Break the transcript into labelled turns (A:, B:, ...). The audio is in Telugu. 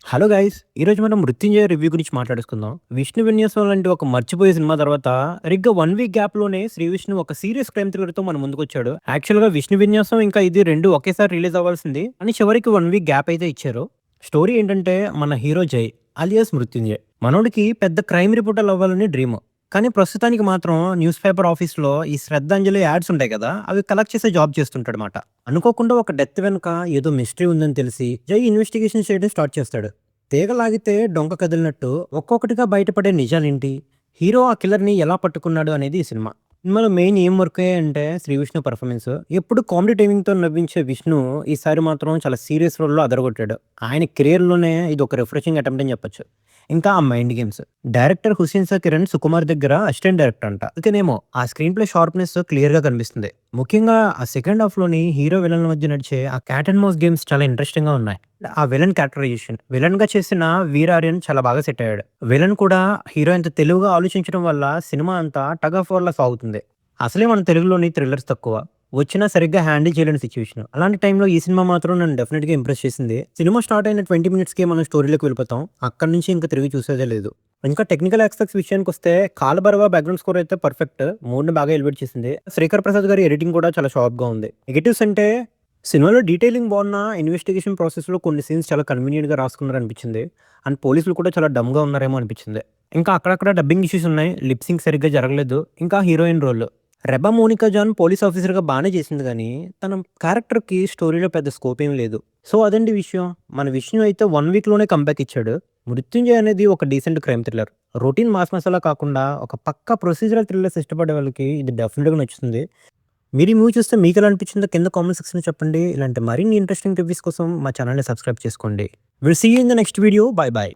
A: Hello guys! ఈరోజు మనం 'మృత్యుంజయ' రివ్యూ గురించి మాట్లాడేసుకుందాం. 'విష్ణు విన్యాసం' లాంటి ఒక మర్చిపోయే సినిమా తర్వాత సరిగ్గా 1 వీక్ గ్యాప్‌లోనే 'శ్రీ విష్ణు' ఒక సీరియస్ క్రైమ్ థ్రిల్లర్‌తో మన ముందుకొచ్చాడు. యాక్చువల్‌గా 'విష్ణు విన్యాసం' ఇంకా ఇది 2 ఒకేసారి రిలీజ్ అవ్వాల్సింది. కానీ చివరికి 1 వీక్ గ్యాప్ అయితే ఇచ్చారు. స్టోరీ ఏంటంటే మన హీరో 'జై' అలియాస్ మృత్యుంజయ్. మనోడికి పెద్ద క్రైమ్ రిపోర్టర్ అవ్వాలని డ్రీమ్. కానీ ప్రస్తుతానికి మాత్రం న్యూస్ పేపర్ ఆఫీస్‌లో ఈ శ్రద్ధాంజలి యాడ్స్ ఉంటాయి కదా! అవి కలెక్ట్ చేసే జాబ్ చేస్తుంటాడనమాట. అనుకోకుండా ఒక డెత్ వెనుక ఏదో మిస్టరీ ఉందని తెలిసి జై ఇన్వెస్టిగేషన్ చేయడం స్టార్ట్ చేస్తాడు. తీగ లాగితే డొంక కదిలినట్టు ఒక్కొక్కటిగా బయటపడే నిజాలేంటి, హీరో ఆ కిల్లర్ని ఎలా పట్టుకున్నాడు అనేది ఈ సినిమా. సినిమాలో మెయిన్ ఏం వర్క్ అంటే శ్రీ విష్ణు పర్ఫార్మెన్స్. ఎప్పుడు కామెడీ టైమింగ్తో నవ్వించే విష్ణు ఈసారి మాత్రం చాలా సీరియస్ రోల్లో అదరగొట్టాడు. ఆయన కెరియర్లోనే ఇది ఒక రిఫ్రెషింగ్ అటెంప్ట్ అని చెప్పొచ్చు. ఇంకా ఆ మైండ్ గేమ్స్. డైరెక్టర్ హుస్సేన్ సా కిరణ్ సుకుమార్ దగ్గర అసిస్టెంట్ డైరెక్టర్ అంట. అందుకేనేమో ఆ స్క్రీన్ ప్లే షార్ప్‌నెస్ క్లియర్‌గా కనిపిస్తుంది. ముఖ్యంగా ఆ సెకండ్ హాఫ్‌లోని హీరో, విలన్ల మధ్య నడిచే ఆ క్యాట్ అండ్ మౌస్ గేమ్స్ చాలా ఇంట్రెస్టింగ్‌గా ఉన్నాయి. ఆ విలన్ క్యారెక్టరైజేషన్. విలన్‌గా చేసిన వీర్ ఆర్యన్ చాలా బాగా సెట్ అయ్యాడు. విలన్ కూడా హీరో ఎంత తెలివిగా ఆలోచించడం వల్ల సినిమా అంతా టగ్ ఆఫ్ వార్‌లా సాగుతుంది. అసలే మన తెలుగులోని థ్రిల్లర్స్ తక్కువ. వచ్చినా సరిగ్గా హ్యాండిల్ చేయలేని సిట్యుయేషన్. అలాంటి టైంలో ఈ సినిమా మాత్రం నన్ను డెఫినిట్‌గా ఇంప్రెస్ చేసింది. సినిమా స్టార్ట్ అయిన 20 మినిట్స్‌కే మనం స్టోరీలోకి వెళ్ళిపోతాం. అక్కడి నుంచి ఇంక తిరిగి చూసేదే లేదు. ఇంకా టెక్నికల్ యాస్పెక్ట్స్ విషయానికొస్తే 'కాలభైరవ' బ్యాక్‌గ్రౌండ్ స్కోర్ అయితే పర్ఫెక్ట్. మూడ్‌ని బాగా ఎలివేట్ చేసింది. శ్రీకర్ ప్రసాద్ గారి ఎడిటింగ్ కూడా చాలా షార్ప్‌గా ఉంది. నెగెటివ్స్ అంటే సినిమాలో డీటెయిలింగ్ బాగున్నా ఇన్వెస్టిగేషన్ ప్రాసెస్‌లో కొన్ని సీన్స్ చాలా కన్వీనియంట్‌గా రాసుకున్నారనిపించింది. అండ్ పోలీసులు కూడా చాలా డమ్‌గా ఉన్నారేమో అనిపించింది. ఇంకా అక్కడక్కడ డబ్బింగ్ ఇష్యూస్ ఉన్నాయి. లిప్ సింక్ సరిగ్గా జరగలేదు. ఇంకా heroine role. Reba Monica John police ఆఫీసర్‌గా బానే చేసింది గానీ, తన క్యారెక్టర్‌కి స్టోరీలో పెద్ద స్కోప్ ఏమి లేదు. సో, అదండి విషయం. మన విష్ణు అయితే 1 వీక్‌లోనే కంబ్యాక్ ఇచ్చాడు. 'మృత్యుంజయ్' అనేది ఒక decent crime thriller. Routine mass masala కాకుండా ఒక పక్కా ప్రొసీజరల్ థ్రిల్లర్స్ ఇష్టపడే వాళ్ళకి ఇది డెఫినిట్‌గా నచ్చుతుంది. మీరు ఈ మూవీ చూస్తే మీకెలా అనిపించిందో కింద కామెంట్ సెక్షన్‌లో చెప్పండి. ఇలాంటి మరిన్ని ఇంట్రెస్టింగ్ రివ్యూస్ కోసం మా ఛానెల్‌ని సబ్స్క్రైబ్ చేసుకోండి. Will see you in the next video. Bye by.